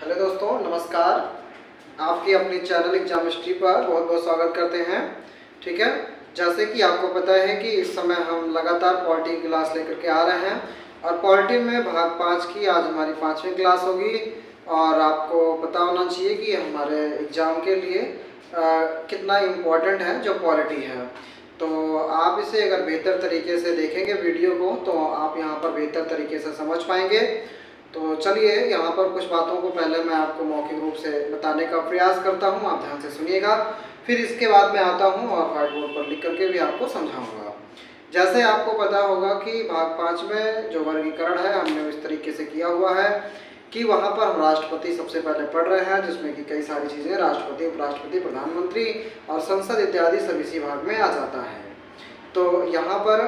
Hello दोस्तों, नमस्कार। आपकी अपनी चैनल एग्जाम हिस्ट्री पर बहुत बहुत स्वागत करते हैं। ठीक है, जैसे कि आपको पता है कि इस समय हम लगातार पॉलिटी की क्लास लेकर के आ रहे हैं और पॉलिटी में भाग 5 की आज हमारी 5वीं क्लास होगी। और आपको पता होना चाहिए कि हमारे एग्ज़ाम के लिए कितना इम्पोर्टेंट है जो पॉलिटी है। तो आप इसे अगर बेहतर तरीके से देखेंगे वीडियो को तो आप यहाँ पर बेहतर तरीके से समझ पाएंगे। तो चलिए, यहाँ पर कुछ बातों को पहले मैं आपको मौखिक रूप से बताने का प्रयास करता हूँ, आप ध्यान से सुनिएगा। फिर इसके बाद मैं आता हूँ और व्हाइट बोर्ड पर लिख करके भी आपको समझाऊंगा। जैसे आपको पता होगा कि भाग 5 में जो वर्गीकरण है हमने इस तरीके से किया हुआ है कि वहाँ पर हम राष्ट्रपति सबसे पहले पढ़ रहे हैं, जिसमें कि कई सारी चीज़ें राष्ट्रपति, उपराष्ट्रपति, प्रधानमंत्री और संसद इत्यादि सब इसी भाग में आ जाता है। तो यहाँ पर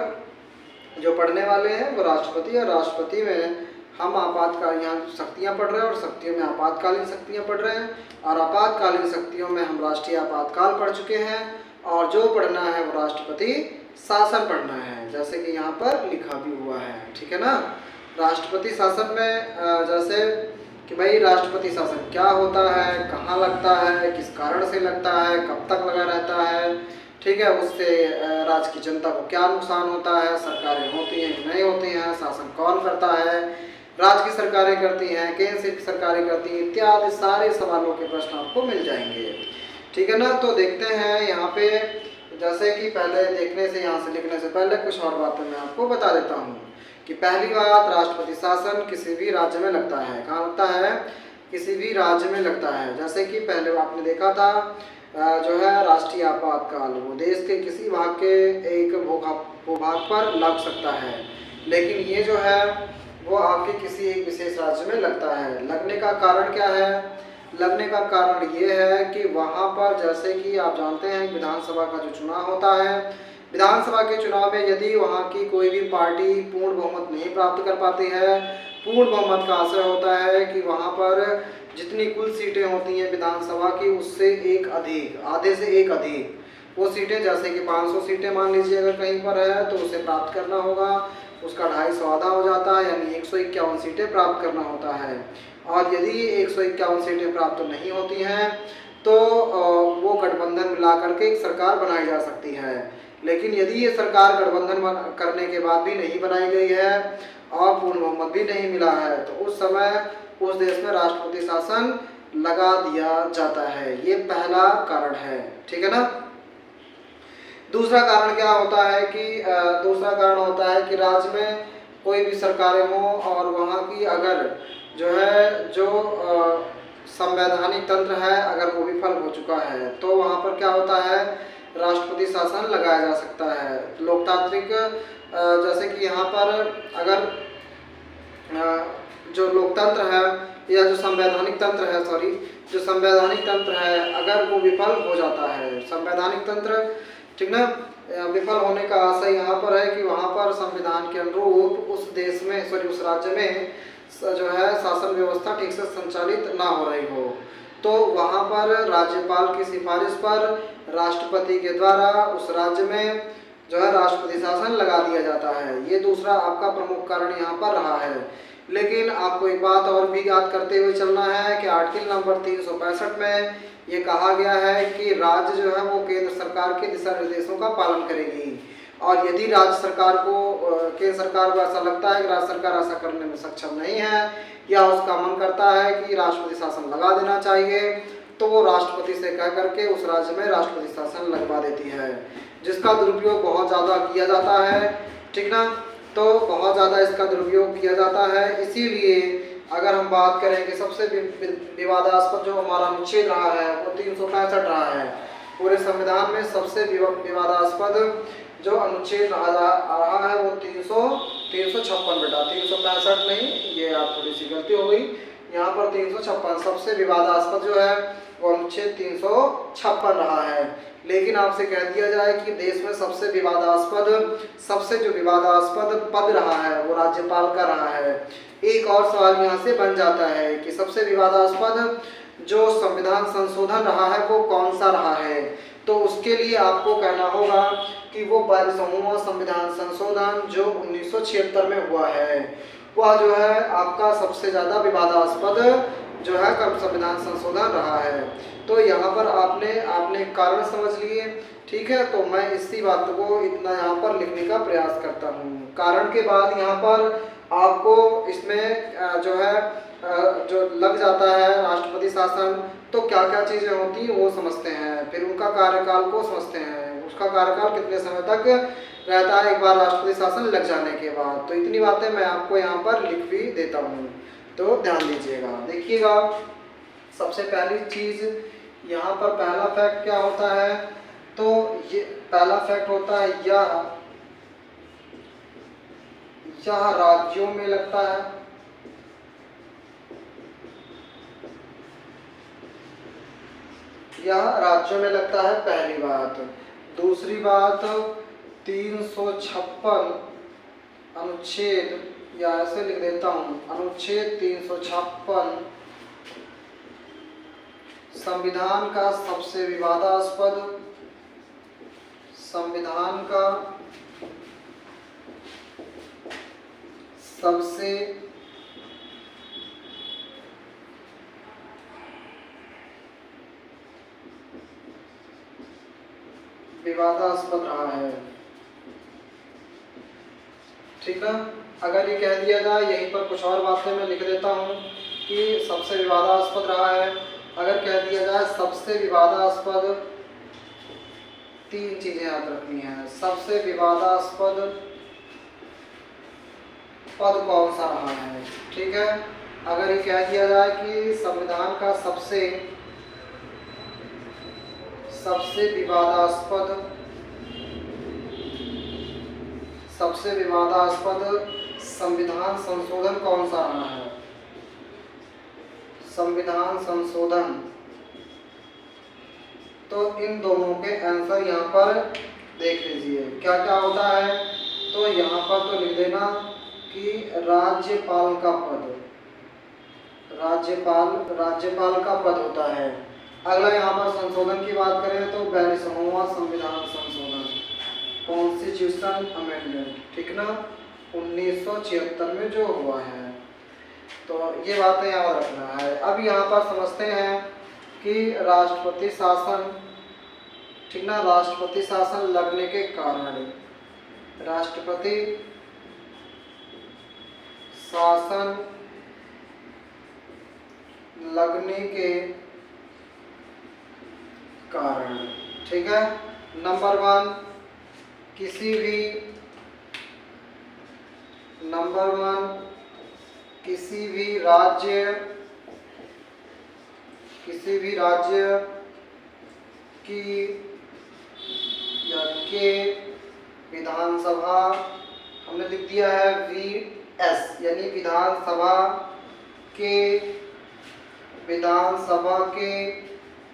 जो पढ़ने वाले हैं वो राष्ट्रपति, और राष्ट्रपति में हम आपातकालीन यहाँ शक्तियाँ पढ़ रहे हैं और शक्तियों में आपातकालीन शक्तियाँ पढ़ रहे हैं। और आपातकालीन शक्तियों में हम राष्ट्रीय आपातकाल पढ़ चुके हैं और जो पढ़ना है वो राष्ट्रपति शासन पढ़ना है, जैसे कि यहाँ पर लिखा भी हुआ है। ठीक है ना। राष्ट्रपति शासन में जैसे कि भाई राष्ट्रपति शासन क्या होता है, कहाँ लगता है, किस कारण से लगता है, कब तक लगा रहता है, ठीक है, उससे राज्य की जनता को क्या नुकसान होता है, सरकारें होती हैं नहीं होती हैं, शासन कौन करता है, राज्य की सरकारें करती हैं, केंद्र की सरकारें करती हैं, इत्यादि सारे सवालों के प्रश्न आपको मिल जाएंगे। ठीक है ना। तो देखते हैं यहाँ पे, जैसे कि पहले देखने से, यहाँ से लिखने से पहले कुछ और बातें मैं आपको बता देता हूँ कि पहली बात, राष्ट्रपति शासन किसी भी राज्य में लगता है। कहाँ लगता है? किसी भी राज्य में लगता है। जैसे कि पहले आपने देखा था जो है राष्ट्रीय आपातकाल, वो देश के किसी भाग के एक भूभाग पर लग सकता है, लेकिन ये जो है वो आपके किसी एक विशेष राज्य में लगता है। लगने का कारण क्या है? लगने का कारण ये है कि वहाँ पर, जैसे कि आप जानते हैं, विधानसभा का जो चुनाव होता है, विधानसभा के चुनाव में यदि वहाँ की कोई भी पार्टी पूर्ण बहुमत नहीं प्राप्त कर पाती है, पूर्ण बहुमत का आशय होता है कि वहाँ पर जितनी कुल सीटें होती हैं विधानसभा की उससे एक अधिक, आधे से एक अधिक वो सीटें, जैसे कि 500 सीटें मान लीजिए अगर कहीं पर है तो उसे प्राप्त करना होगा, उसका 250 आधा हो जाता है, यानी 151 सीटें प्राप्त करना होता है। और यदि 151 सीटें प्राप्त नहीं होती हैं तो वो गठबंधन मिला करके एक सरकार बनाई जा सकती है। लेकिन यदि ये सरकार गठबंधन करने के बाद भी नहीं बनाई गई है और पूर्ण बहुमत भी नहीं मिला है तो उस समय उस देश में राष्ट्रपति शासन लगा दिया जाता है। ये पहला कारण है। ठीक है ना। दूसरा कारण क्या होता है कि दूसरा कारण होता है कि राज्य में कोई भी सरकारें हों और वहाँ की अगर जो है जो संवैधानिक तंत्र है अगर वो विफल हो चुका है तो वहाँ पर क्या होता है, राष्ट्रपति शासन लगाया जा सकता है। लोकतांत्रिक जैसे कि यहाँ पर अगर जो लोकतंत्र है या जो संवैधानिक तंत्र है, जो संवैधानिक तंत्र है अगर वो विफल हो जाता है, संवैधानिक तंत्र, ठीक ना, विफल होने का आशय यहाँ पर है कि वहाँ पर संविधान के अनुरूप उस देश में उस राज्य में जो है शासन व्यवस्था ठीक से संचालित ना हो रही हो, तो वहाँ पर राज्यपाल की सिफारिश पर राष्ट्रपति के द्वारा उस राज्य में जो है राष्ट्रपति शासन लगा दिया जाता है। ये दूसरा आपका प्रमुख कारण यहाँ पर रहा है। लेकिन आपको एक बात और भी याद करते हुए चलना है कि आर्टिकल नंबर 365 में ये कहा गया है कि राज्य जो है वो केंद्र सरकार के दिशा निर्देशों का पालन करेगी। और यदि राज्य सरकार को, केंद्र सरकार को ऐसा लगता है कि राज्य सरकार ऐसा करने में सक्षम नहीं है या उसका मन करता है कि राष्ट्रपति शासन लगा देना चाहिए, तो वो राष्ट्रपति से कह करके उस राज्य में राष्ट्रपति शासन लगवा देती है, जिसका दुरुपयोग बहुत ज़्यादा किया जाता है। ठीक ना। तो बहुत ज़्यादा इसका दुरुपयोग किया जाता है। इसीलिए अगर हम बात करें कि सबसे विवादास्पद जो हमारा अनुच्छेद रहा है वो 365 रहा है। पूरे संविधान में सबसे विवादास्पद जो अनुच्छेद रहा है वो 356 बेटा, 365 नहीं, ये आप थोड़ी सी गलती हो गई, यहाँ पर 356 सबसे विवादास्पद जो है वो अनुच्छेद 356 रहा है। लेकिन आपसे कह दिया जाए कि देश में सबसे जो विवादास्पद पद रहा है वो राज्यपाल का रहा है। एक और सवाल यहाँ से बन जाता है कि सबसे विवादास्पद जो संविधान संशोधन रहा है वो कौन सा रहा है, तो उसके लिए आपको कहना होगा कि वो 42वां संविधान संशोधन जो 1976 में हुआ है, वह जो है आपका सबसे ज़्यादा विवादास्पद जो है कर्म संविधान संशोधन रहा है। तो यहाँ पर आपने कारण समझ लिए, ठीक है। तो मैं इसी बात को इतना यहाँ पर लिखने का प्रयास करता हूँ। कारण के बाद यहाँ पर आपको इसमें जो है जो लग जाता है राष्ट्रपति शासन, तो क्या क्या चीज़ें होती हैं वो समझते हैं, फिर उनका कार्यकाल को समझते हैं, उसका कार्यकाल कितने समय तक रहता है एक बार राष्ट्रपति शासन लग जाने के बाद। तो इतनी बातें मैं आपको यहाँ पर लिख भी देता हूँ, तो ध्यान दीजिएगा। देखिएगा, सबसे पहली चीज़ यहाँ पर पहला फैक्ट क्या होता है, तो ये पहला फैक्ट होता है यह राज्यों में लगता है। यह राज्यों में लगता है, पहली बात। दूसरी बात, 356 अनुच्छेद, या ऐसे लिख देता हूँ, अनुच्छेद 356 संविधान का सबसे विवादास्पद, संविधान का सबसे विवादास्पद रहा है, ठीक है। अगर ये कह दिया जाए, यहीं पर कुछ और बातें मैं लिख देता हूँ कि सबसे विवादास्पद रहा है। अगर कह दिया जाए सबसे विवादास्पद, तीन चीजें याद रखनी है। सबसे विवादास्पद पद कौन सा रहा है, ठीक है। अगर ये कह दिया जाए कि संविधान का सबसे विवादास्पद संविधान संशोधन कौन सा रहा है, संविधान संशोधन, तो इन दोनों के आंसर यहाँ पर देख लीजिए क्या क्या होता है। तो यहाँ पर तो लिख देना कि राज्यपाल का पद, राज्यपाल का पद होता है। अगला यहाँ पर संशोधन की बात करें तो 42वां संविधान संशोधन, कॉन्स्टिट्यूशन अमेंडमेंट, ठीक ना, 1976 में जो हुआ है। तो ये बातें याद रखना है। अब यहाँ पर समझते हैं कि राष्ट्रपति शासन, ठीक ना, राष्ट्रपति शासन लगने के कारण, राष्ट्रपति शासन लगने के कारण, ठीक है। नंबर 1, किसी भी राज्य की या के विधानसभा, हमने लिख दिया है VS, यानी विधानसभा के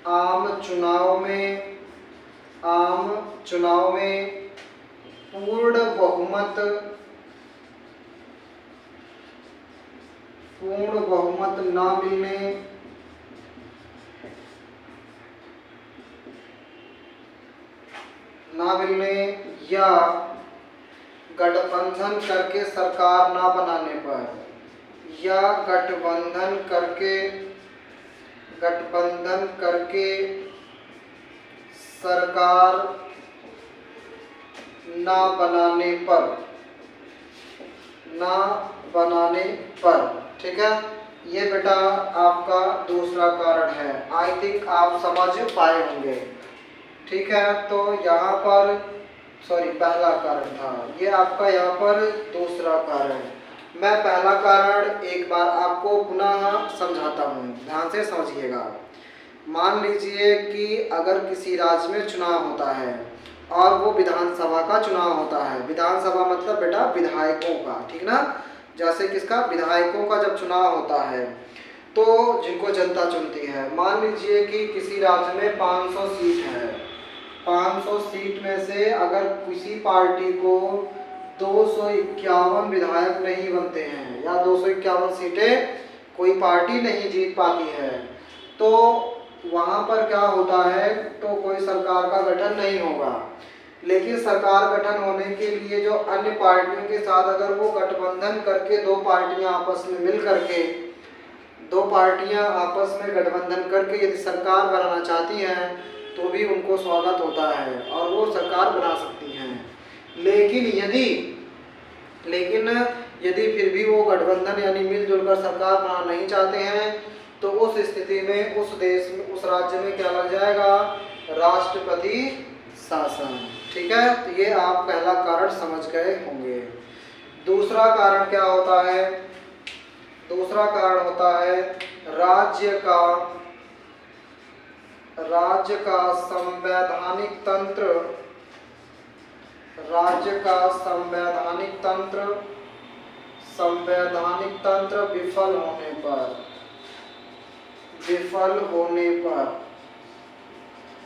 आम चुनाव में पूर्ण बहुमत ना मिलने या गठबंधन करके सरकार ना बनाने पर, या गठबंधन करके सरकार ना बनाने पर, ठीक है। ये बेटा आपका दूसरा कारण है। आई थिंक आप समझ पाए होंगे, ठीक है। तो यहाँ पर पहला कारण था, ये आपका यहाँ पर दूसरा कारण। मैं पहला कारण एक बार आपको पुनः समझाता हूँ, ध्यान से समझिएगा। मान लीजिए कि अगर किसी राज्य में चुनाव होता है और वो विधानसभा का चुनाव होता है, विधानसभा मतलब बेटा विधायकों का, ठीक ना, जैसे किसका, विधायकों का जब चुनाव होता है तो जिनको जनता चुनती है। मान लीजिए कि किसी राज्य में 500 सीट है, 500 सीट में से अगर किसी पार्टी को 251 विधायक नहीं बनते हैं या 251 सीटें कोई पार्टी नहीं जीत पाती है, तो वहाँ पर क्या होता है, तो कोई सरकार का गठन नहीं होगा। लेकिन सरकार गठन होने के लिए जो अन्य पार्टियों के साथ अगर वो गठबंधन करके, दो पार्टियां आपस में मिल करके दो पार्टियां आपस में गठबंधन करके यदि सरकार बनाना चाहती हैं तो भी उनको स्वागत होता है और वो सरकार बना सकती हैं। लेकिन यदि फिर भी वो गठबंधन यानी मिलजुल कर सरकार बनाना नहीं चाहते हैं तो उस स्थिति में उस देश में, उस राज्य में क्या लग जाएगा, राष्ट्रपति शासन। ठीक है, तो ये आप पहला कारण समझ गए होंगे। दूसरा कारण क्या होता है? दूसरा कारण होता है राज्य का संवैधानिक तंत्र। राज्य का संवैधानिक तंत्र विफल होने पर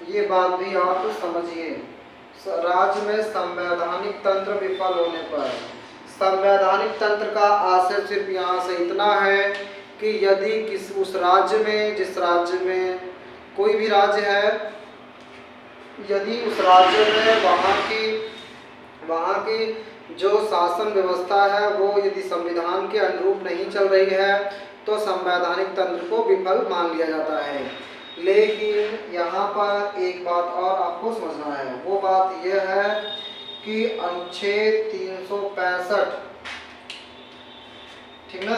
ये बात भी आप समझिए। राज्य में संवैधानिक तंत्र विफल होने पर, संवैधानिक तंत्र का आशय सिर्फ यहाँ से इतना है कि यदि उस राज्य में, जिस राज्य में कोई भी राज्य है, यदि उस राज्य में वहाँ की जो शासन व्यवस्था है वो यदि संविधान के अनुरूप नहीं चल रही है तो संवैधानिक तंत्र को विफल मान लिया जाता है। लेकिन यहाँ पर एक बात और आपको समझना है, वो बात यह है कि अनुच्छेद 365, ठीक ना,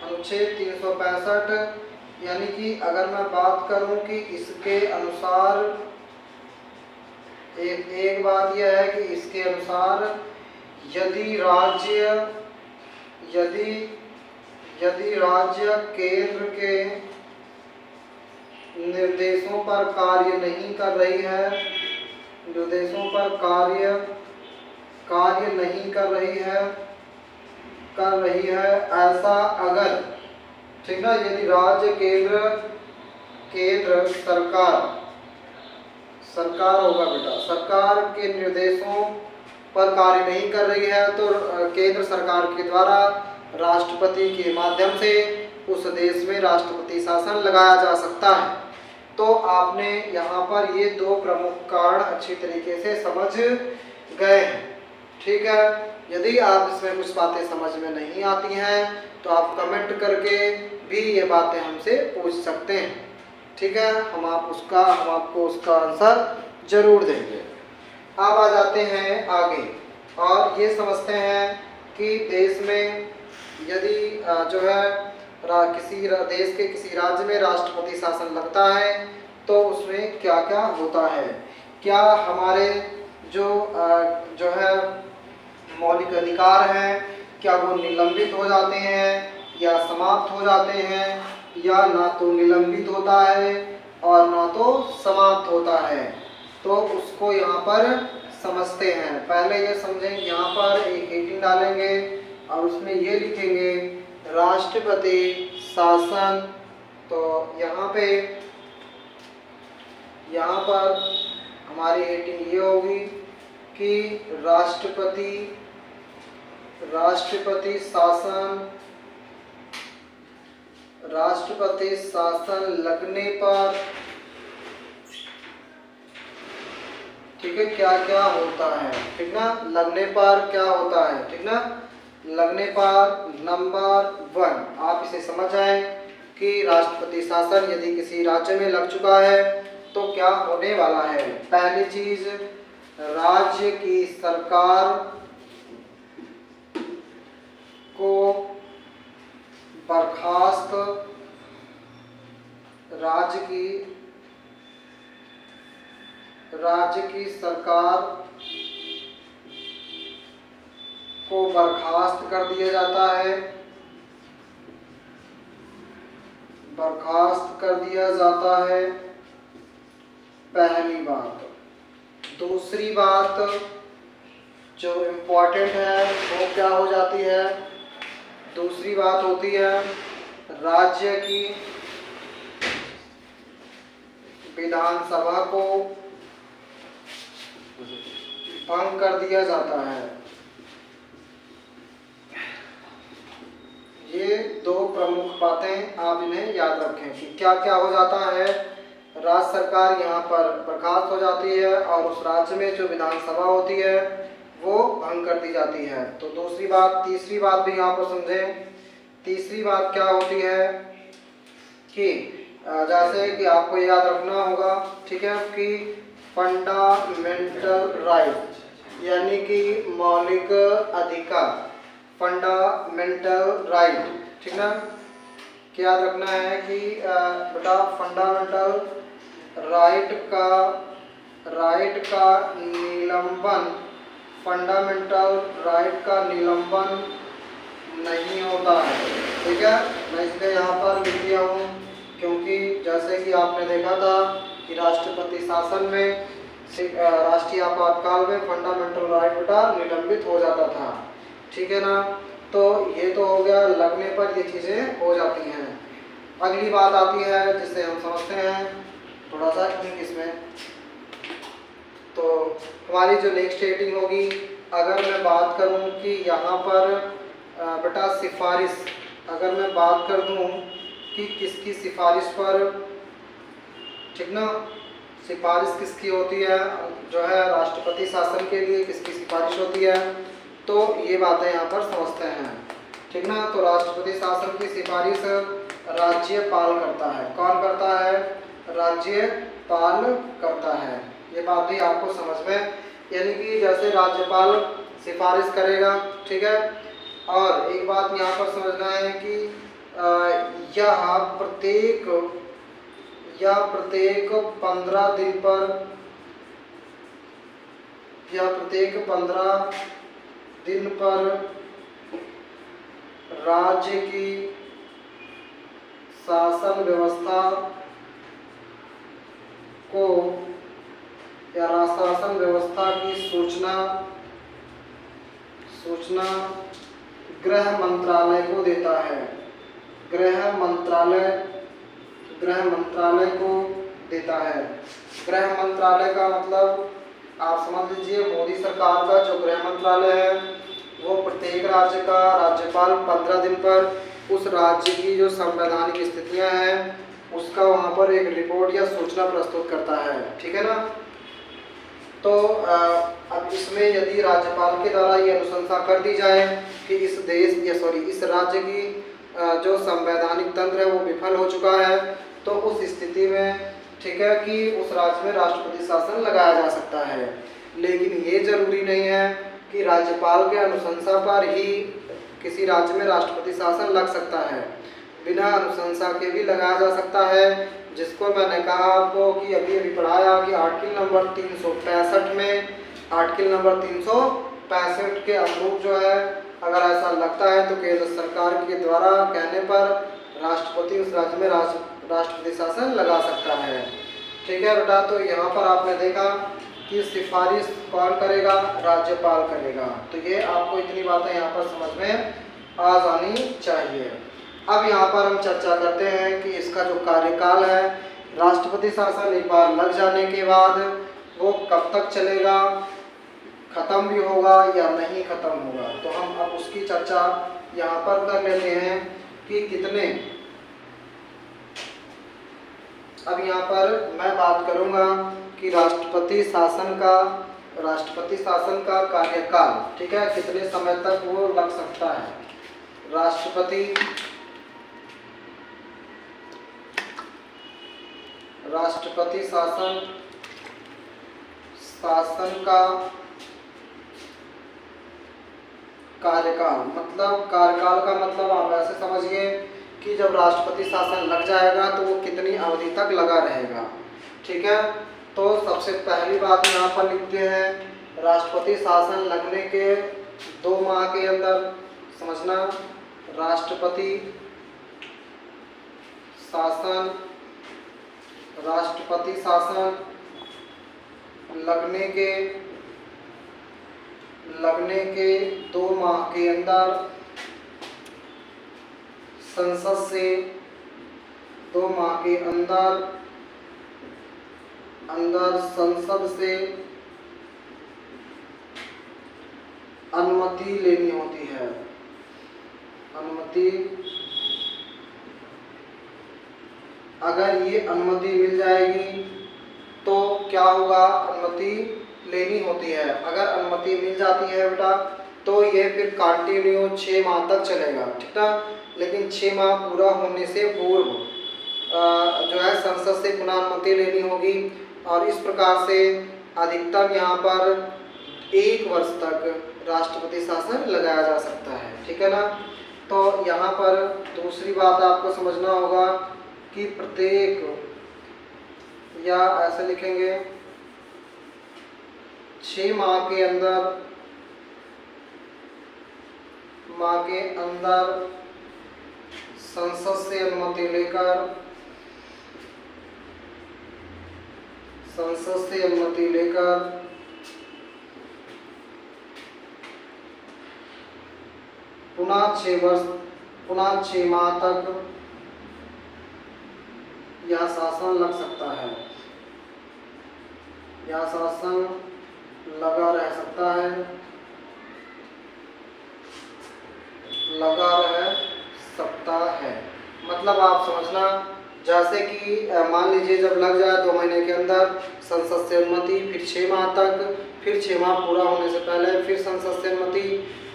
अनुच्छेद 365 यानी कि अगर मैं बात करूं कि इसके अनुसार एक बात यह है कि इसके अनुसार यदि राज्य केंद्र के निर्देशों पर कार्य नहीं कर रही है, ऐसा अगर, ठीक ना, यदि राज्य केंद्र सरकार होगा बेटा, सरकार के निर्देशों पर कार्य नहीं कर रही है तो केंद्र सरकार के द्वारा राष्ट्रपति के माध्यम से उस देश में राष्ट्रपति शासन लगाया जा सकता है। तो आपने यहाँ पर ये दो प्रमुख कारण अच्छी तरीके से समझ गए हैं। ठीक है, यदि आप इसमें कुछ बातें समझ में नहीं आती हैं तो आप कमेंट करके भी ये बातें हमसे पूछ सकते हैं। ठीक है, हम आपको उसका आंसर जरूर देंगे। अब आ जाते हैं आगे और ये समझते हैं कि देश में यदि जो है किसी देश के किसी राज्य में राष्ट्रपति शासन लगता है तो उसमें क्या क्या होता है, क्या हमारे जो है मौलिक अधिकार हैं, क्या वो निलंबित हो जाते हैं या समाप्त हो जाते हैं, या ना तो निलंबित होता है और ना तो समाप्त होता है। तो उसको यहाँ पर समझते हैं। पहले ये समझें, यहाँ पर एक हेडिंग डालेंगे और उसमें ये लिखेंगे राष्ट्रपति शासन। तो यहाँ पर हमारी हेडिंग ये होगी कि राष्ट्रपति शासन लगने पर, ठीक है, क्या क्या होता है, ठीक ना, लगने पर क्या होता है, ठीक ना, लगने पर नंबर 1 आप इसे समझ आए कि राष्ट्रपति शासन यदि किसी राज्य में लग चुका है तो क्या होने वाला है। पहली चीज, राज्य की सरकार को बर्खास्त, राज्य की सरकार को बर्खास्त कर दिया जाता है, पहली बात। दूसरी बात जो इम्पोर्टेंट है वो क्या हो जाती है, दूसरी बात होती है राज्य की विधानसभा को भंग कर दिया जाता है। ये दो प्रमुख बातें आप इन्हें याद रखें कि क्या क्या हो जाता है। राज्य सरकार यहाँ पर बर्खास्त हो जाती है और उस राज्य में जो विधानसभा होती है वो भंग कर दी जाती है। तो दूसरी बात, तीसरी बात भी यहाँ पर समझें। तीसरी बात क्या होती है कि जैसे कि आपको याद रखना होगा, ठीक है, कि फंडामेंटल राइट यानी कि मौलिक अधिकार, फंडामेंटल राइट, ठीक ना। क्या याद रखना है कि बेटा फंडामेंटल राइट का निलंबन, फंडामेंटल राइट का निलंबन नहीं होता है, ठीक है। मैं इसलिए यहाँ पर लिख दिया हूँ क्योंकि जैसे कि आपने देखा था कि राष्ट्रपति शासन में राष्ट्रीय आपातकाल में फंडामेंटल राइट बेटा निलंबित हो जाता था, ठीक है ना। तो ये तो हो गया, लगने पर ये चीज़ें हो जाती हैं। अगली बात आती है जिसे हम समझते हैं थोड़ा सा इंग्लिश में। तो हमारी जो नेक्स्ट हेडिंग होगी, अगर मैं बात करूं कि यहाँ पर बेटा सिफारिश, अगर मैं बात कर दूं कि किसकी सिफारिश पर, ठीक ना, सिफारिश किसकी होती है, जो है राष्ट्रपति शासन के लिए किसकी सिफारिश होती है, तो ये बातें यहाँ पर समझते हैं, ठीक ना। तो राष्ट्रपति शासन की सिफारिश राज्यपाल करता है। कौन करता है? राज्यपाल करता है। ये बात भी आपको समझ में, यानी कि जैसे राज्यपाल सिफारिश करेगा, ठीक है। और एक बात यहाँ पर समझना है कि यह प्रत्येक 15 दिन पर, या प्रत्येक 15 दिन पर राज्य की शासन व्यवस्था को या शासन व्यवस्था की सूचना गृह मंत्रालय को देता है। गृह मंत्रालय को देता है। गृह मंत्रालय का मतलब आप समझ लीजिए, मोदी सरकार का जो गृह मंत्रालय है वो प्रत्येक राज्य का राज्यपाल 15 दिन पर उस राज्य की जो संवैधानिक स्थितियां हैं उसका वहां पर एक रिपोर्ट या सूचना प्रस्तुत करता है, ठीक है ना। तो अब इसमें यदि राज्यपाल के द्वारा ये अनुशंसा कर दी जाए कि इस राज्य की जो संवैधानिक तंत्र है वो विफल हो चुका है, तो उस स्थिति में, ठीक है, कि उस राज्य में राष्ट्रपति शासन लगाया जा सकता है। लेकिन ये जरूरी नहीं है कि राज्यपाल के अनुशंसा पर ही किसी राज्य में राष्ट्रपति शासन लग सकता है। बिना अनुशंसा के भी लगाया जा सकता है, जिसको मैंने कहा आपको कि अभी पढ़ाया कि आर्टिकल नंबर 365 में, आर्टिकल नंबर 365 के अनुरूप जो है अगर ऐसा लगता है तो केंद्र सरकार के द्वारा कहने पर राष्ट्रपति उस राज्य में राष्ट्रपति शासन लगा सकता है, ठीक है बेटा। तो यहाँ पर आपने देखा कि सिफारिश कौन करेगा? राज्यपाल करेगा। तो ये आपको इतनी बातें यहाँ पर समझ में आ जानी चाहिए। अब यहाँ पर हम चर्चा करते हैं कि इसका जो कार्यकाल है, राष्ट्रपति शासन एक बार लग जाने के बाद वो कब तक चलेगा, खत्म भी होगा या नहीं खत्म होगा। तो हम अब उसकी चर्चा यहाँ पर कर लेते हैं कि कितने। अब यहाँ पर मैं बात करूँगा कि राष्ट्रपति शासन का कार्यकाल, ठीक है, कितने समय तक वो लग सकता है। राष्ट्रपति शासन का कार्यकाल, मतलब कार्यकाल का मतलब आप ऐसे समझिए कि जब राष्ट्रपति शासन लग जाएगा तो वो कितनी अवधि तक लगा रहेगा, ठीक है। तो सबसे पहली बात यहाँ पर लिखते हैं, राष्ट्रपति शासन लगने के 2 माह के अंदर, समझना, राष्ट्रपति शासन लगने के 2 माह के अंदर संसद से 2 माह के अंदर संसद से अनुमति लेनी होती है। अनुमति, अगर ये अनुमति मिल जाएगी तो क्या होगा? अनुमति लेनी होती है। अगर अनुमति मिल जाती है बेटा तो ये फिर कंटिन्यू 6 माह तक चलेगा, ठीक है। लेकिन 6 माह पूरा होने से पूर्व जो है संसद से पुनः अनुमति लेनी होगी और इस प्रकार से अधिकतम यहाँ पर 1 वर्ष तक राष्ट्रपति शासन लगाया जा सकता है। ठीक है ना। तो यहाँ पर दूसरी बात आपको समझना होगा कि प्रत्येक, या ऐसे लिखेंगे, 6 माह के अंदर संसद से अनुमति लेकर पुनः 6 माह तक यह शासन लग सकता है, यह शासन लगा रह सकता है, मतलब आप समझना, जैसे कि मान लीजिए जब लग जाए 2 महीने के अंदर संसद से अनुमति, फिर 6 माह तक, फिर 6 माह पूरा होने से पहले फिर संसद से अनुमति,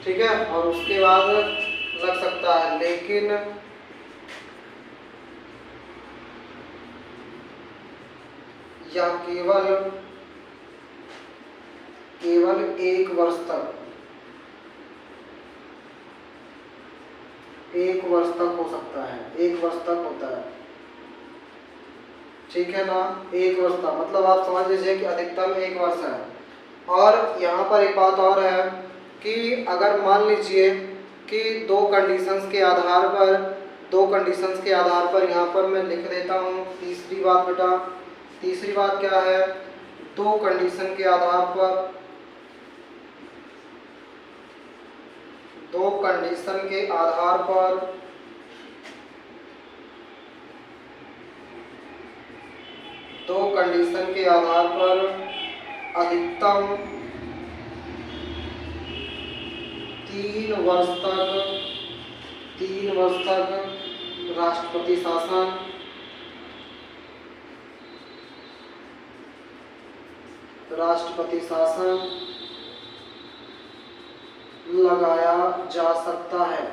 ठीक है, और उसके बाद लग सकता है। लेकिन यह केवल 1 वर्ष तक, 1 वर्ष तक हो सकता है, 1 वर्ष तक होता है। ठीक है ना। 1 वर्ष तक मतलब आप समझ लीजिए कि अधिकतम 1 वर्ष है। और यहाँ पर एक बात और है कि अगर मान लीजिए कि 2 कंडीशंस के आधार पर यहाँ पर मैं लिख देता हूँ तीसरी बात। बेटा तीसरी बात क्या है, 2 कंडीशन के आधार पर, 2 कंडीशन के आधार पर अधिकतम 3 वर्ष तक राष्ट्रपति शासन लगाया जा सकता है।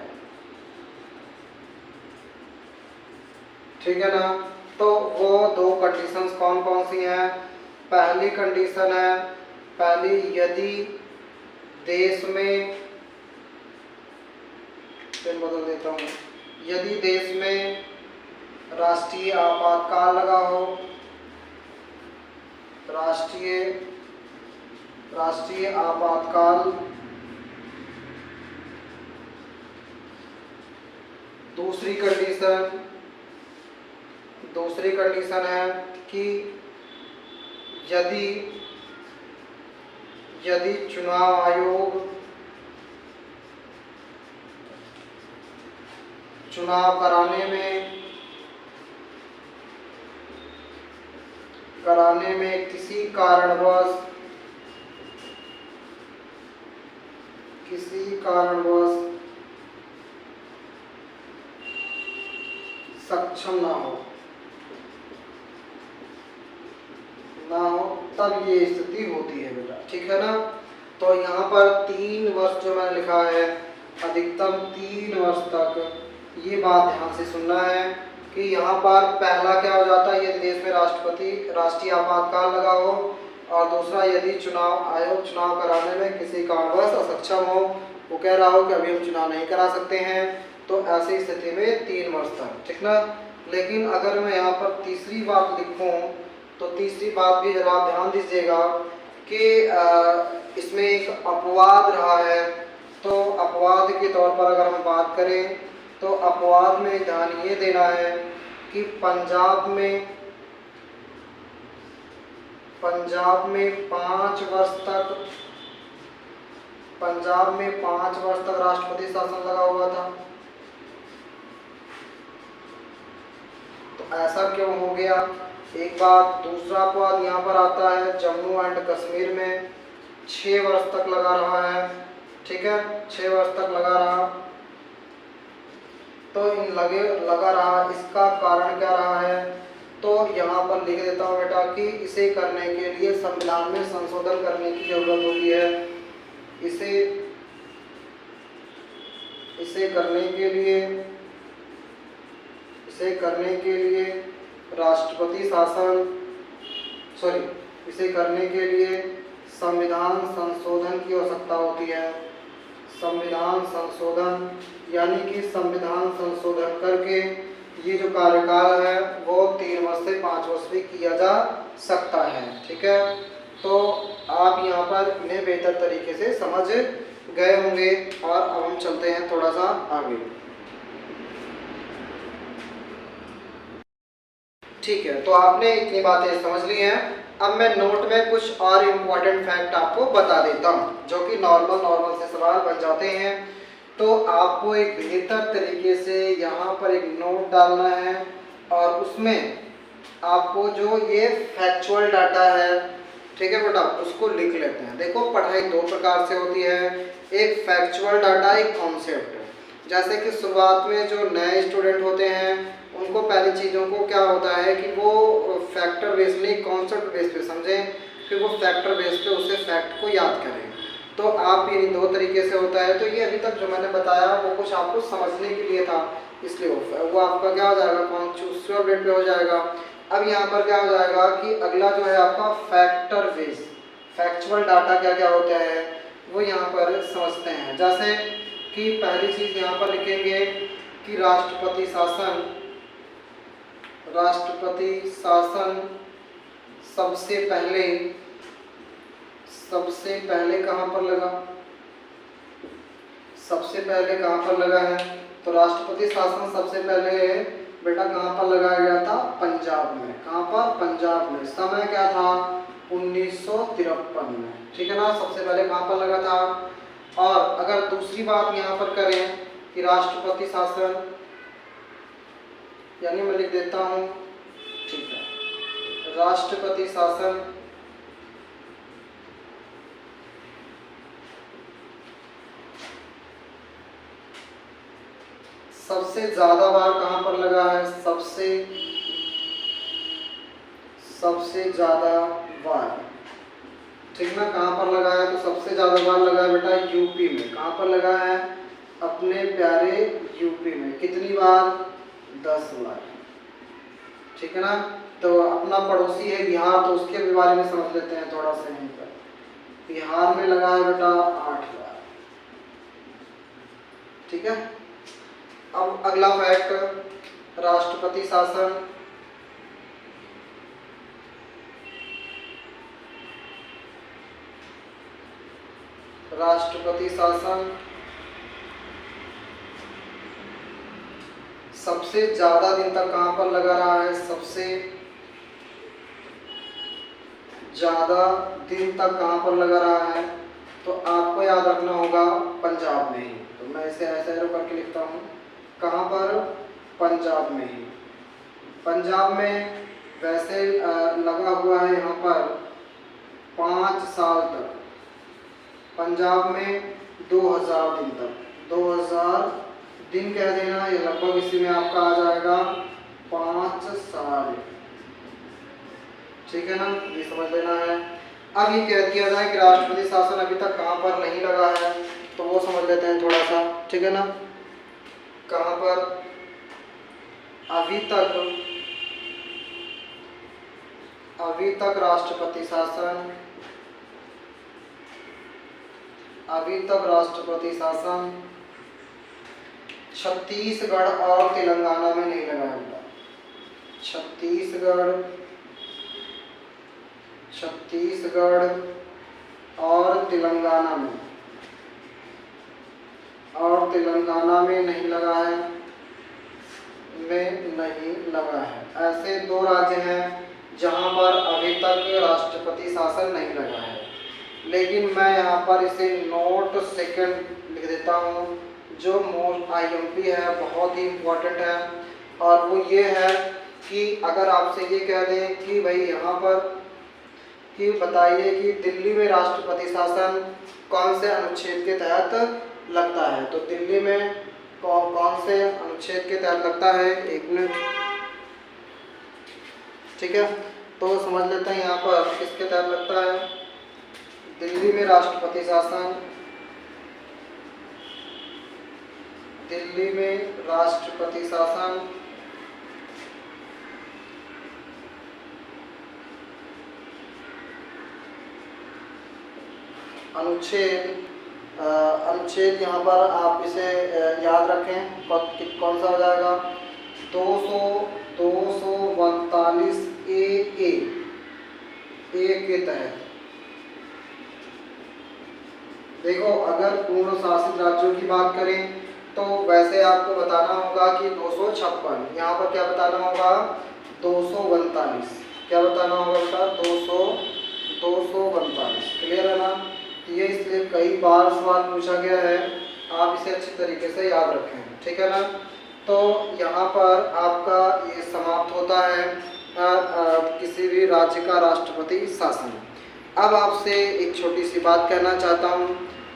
ठीक है ना। तो वो 2 कंडीशंस कौन कौन सी हैं? पहली कंडीशन है, यदि देश में, पेन बदल देता हूँ, यदि देश में राष्ट्रीय आपातकाल लगा हो, राष्ट्रीय आपातकाल। दूसरी कंडीशन है कि यदि चुनाव आयोग चुनाव कराने में किसी कारणवश सक्षम ना हो, तब ये स्थिति होती है बेटा। ठीक है ना। तो यहाँ पर 3 वर्ष जो मैंने लिखा है, अधिकतम 3 वर्ष तक, ये बात ध्यान से सुनना है कि यहाँ पर पहला क्या हो जाता है, यदि देश में राष्ट्रीय आपातकाल लगा हो, और दूसरा यदि चुनाव आयोग चुनाव कराने में किसी कारणवश असक्षम हो, वो कह रहा हो कि अभी हम चुनाव नहीं करा सकते हैं, तो ऐसी स्थिति में 3 वर्ष तक। ठीक ना। लेकिन अगर मैं यहाँ पर तीसरी बात लिखूँ तो तीसरी बात भी जरा ध्यान दीजिएगा कि इसमें एक अपवाद रहा है। तो अपवाद के तौर पर अगर हम बात करें तो अपवाद में ध्यान ये देना है कि पंजाब में 5 वर्ष तक राष्ट्रपति शासन लगा हुआ था। तो ऐसा क्यों हो गया, एक बात। दूसरा अपवाद यहाँ पर आता है, जम्मू एंड कश्मीर में 6 वर्ष तक लगा रहा है। ठीक है, 6 वर्ष तक लगा रहा। तो लगा रहा, इसका कारण क्या रहा है? तो यहाँ पर लिख देता हूँ बेटा कि इसे करने के लिए संविधान में संशोधन करने की जरूरत होती है। इसे करने के लिए राष्ट्रपति शासन इसे करने के लिए संविधान संशोधन की आवश्यकता होती है। संविधान संशोधन यानी कि संविधान संशोधन करके ये जो कार्यकाल है वो 3 वर्ष से 5 वर्ष भी किया जा सकता है। ठीक है, तो आप यहाँ पर इन्हें बेहतर तरीके से समझ गए होंगे और अब हम चलते हैं थोड़ा सा आगे। ठीक है, तो आपने इतनी बातें समझ ली हैं। अब मैं नोट में कुछ और इम्पोर्टेंट फैक्ट आपको बता देता हूँ जो कि नॉर्मल से सवाल बन जाते हैं। तो आपको एक बेहतर तरीके से यहाँ पर एक नोट डालना है और उसमें आपको जो ये फैक्चुअल डाटा है, ठीक है बेटा, उसको लिख लेते हैं। देखो, पढ़ाई 2 प्रकार से होती है, एक फैक्चुअल डाटा, एक कॉन्सेप्ट। जैसे कि शुरुआत में जो नए स्टूडेंट होते हैं उनको पहली चीज़ों को क्या होता है कि वो फैक्टर बेस नहीं कॉन्सेप्ट बेस पे समझें, फिर वो फैक्टर बेस पे उसे फैक्ट को याद करें। तो आप ये 2 तरीके से होता है। तो ये अभी तक जो मैंने बताया वो कुछ आपको समझने के लिए था, इसलिए वो आपका क्या हो जाएगा, कॉन्सेप्चुअल बेस पे हो जाएगा। अब यहाँ पर क्या हो जाएगा कि अगला जो है आपका फैक्टर बेस, फैक्चुअल डाटा क्या क्या होता है वो यहाँ पर समझते हैं। जैसे कि पहली चीज़ यहाँ पर लिखेंगे कि राष्ट्रपति शासन सबसे पहले कहाँ पर लगा, सबसे पहले कहाँ पर लगा है? तो राष्ट्रपति शासन सबसे पहले बेटा कहाँ पर लगाया गया था? पंजाब में। कहाँ पर? पंजाब में। समय क्या था? 1953 में। ठीक है ना, सबसे पहले कहाँ पर लगा था। और अगर दूसरी बात यहाँ पर करें कि राष्ट्रपति शासन, यानी मैं लिख देता हूँ, ठीक है, राष्ट्रपति शासन सबसे ज्यादा बार कहाँ पर लगा है? सबसे ज्यादा बार, ठीक ना, कहाँ पर लगा है? तो सबसे ज्यादा बार लगा है बेटा यूपी में। कहाँ पर लगा है? अपने प्यारे यूपी में। कितनी बार? 10 बार। ठीक है ना। तो अपना पड़ोसी है बिहार, तो उसके भी बारे में समझ लेते हैं थोड़ा सा। यहीं पर बिहार में लगा है बेटा 8 बार। ठीक है। अब अगला फैक्ट, राष्ट्रपति शासन सबसे ज्यादा दिन तक कहां पर लगा रहा है? सबसे ज्यादा दिन तक कहां पर लगा रहा है? तो आपको याद रखना होगा पंजाब में ही। तो मैं इसे ऐसे एरो करके लिखता हूँ, कहां पर? पंजाब में ही। पंजाब में वैसे लगा हुआ है यहाँ पर 5 साल तक। पंजाब में 2000 दिन तक, 2000 दिन कह देना, ये लगभग इसी में आपका आ जाएगा 5 साल। ठीक है ना, ये समझ लेना है। अब ये कह दिया जाए कि राष्ट्रपति शासन अभी तक कहाँ पर नहीं लगा है, तो वो समझ लेते हैं थोड़ा सा। ठीक है ना, कहाँ पर अभी तक राष्ट्रपति शासन छत्तीसगढ़ और तेलंगाना में नहीं लगा है। छत्तीसगढ़ और तेलंगाना में नहीं लगा है। ऐसे 2 राज्य हैं जहां पर अभी तक राष्ट्रपति शासन नहीं लगा है। लेकिन मैं यहाँ पर इसे नोट सेकंड लिख देता हूँ, जो मोस्ट IMP है, बहुत ही इम्पोर्टेंट है। और वो ये है कि अगर आपसे ये कह दें कि भाई यहाँ पर कि बताइए कि दिल्ली में राष्ट्रपति शासन कौन से अनुच्छेद के तहत लगता है, तो दिल्ली में कौन से अनुच्छेद के तहत लगता है? 1 मिनट। ठीक है, तो समझ लेते हैं यहाँ पर किसके तहत लगता है। दिल्ली में राष्ट्रपति शासन अनुच्छेद यहाँ पर आप इसे याद रखें, कौन सा हो जाएगा 242 ए के तहत। देखो, अगर पूर्ण शासित राज्यों की बात करें तो वैसे आपको बताना होगा कि 256, यहाँ पर क्या बताना होगा 242, क्या बताना होगा बेटा 242। क्लियर है ना? ये इसलिए कई बार सवाल पूछा गया है, आप इसे अच्छी तरीके से याद रखें, ठीक है ना? तो यहाँ पर आपका ये समाप्त होता है किसी भी राज्य का राष्ट्रपति शासन। अब आपसे एक छोटी सी बात कहना चाहता हूँ।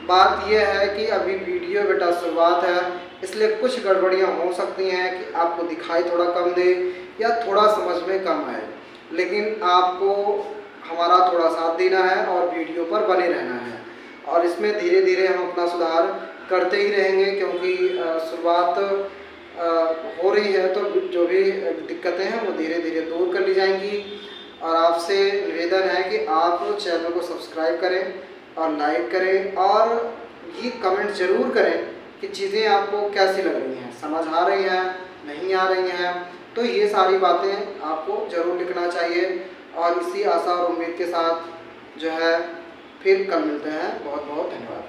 बात यह है कि अभी वीडियो बेटा शुरुआत है, इसलिए कुछ गड़बड़ियाँ हो सकती हैं कि आपको दिखाई थोड़ा कम दे या थोड़ा समझ में कम आए, लेकिन आपको हमारा थोड़ा साथ देना है और वीडियो पर बने रहना है, और इसमें धीरे धीरे हम अपना सुधार करते ही रहेंगे, क्योंकि शुरुआत हो रही है, तो जो भी दिक्कतें हैं वो धीरे धीरे दूर कर ली जाएंगी। और आपसे निवेदन है कि आप चैनल को सब्सक्राइब करें और लाइक करें, और ये कमेंट ज़रूर करें कि चीज़ें आपको कैसी लग रही हैं, समझ आ रही हैं, नहीं आ रही हैं। तो ये सारी बातें आपको ज़रूर लिखना चाहिए। और इसी आशा और उम्मीद के साथ जो है फिर कल मिलते हैं। बहुत बहुत धन्यवाद।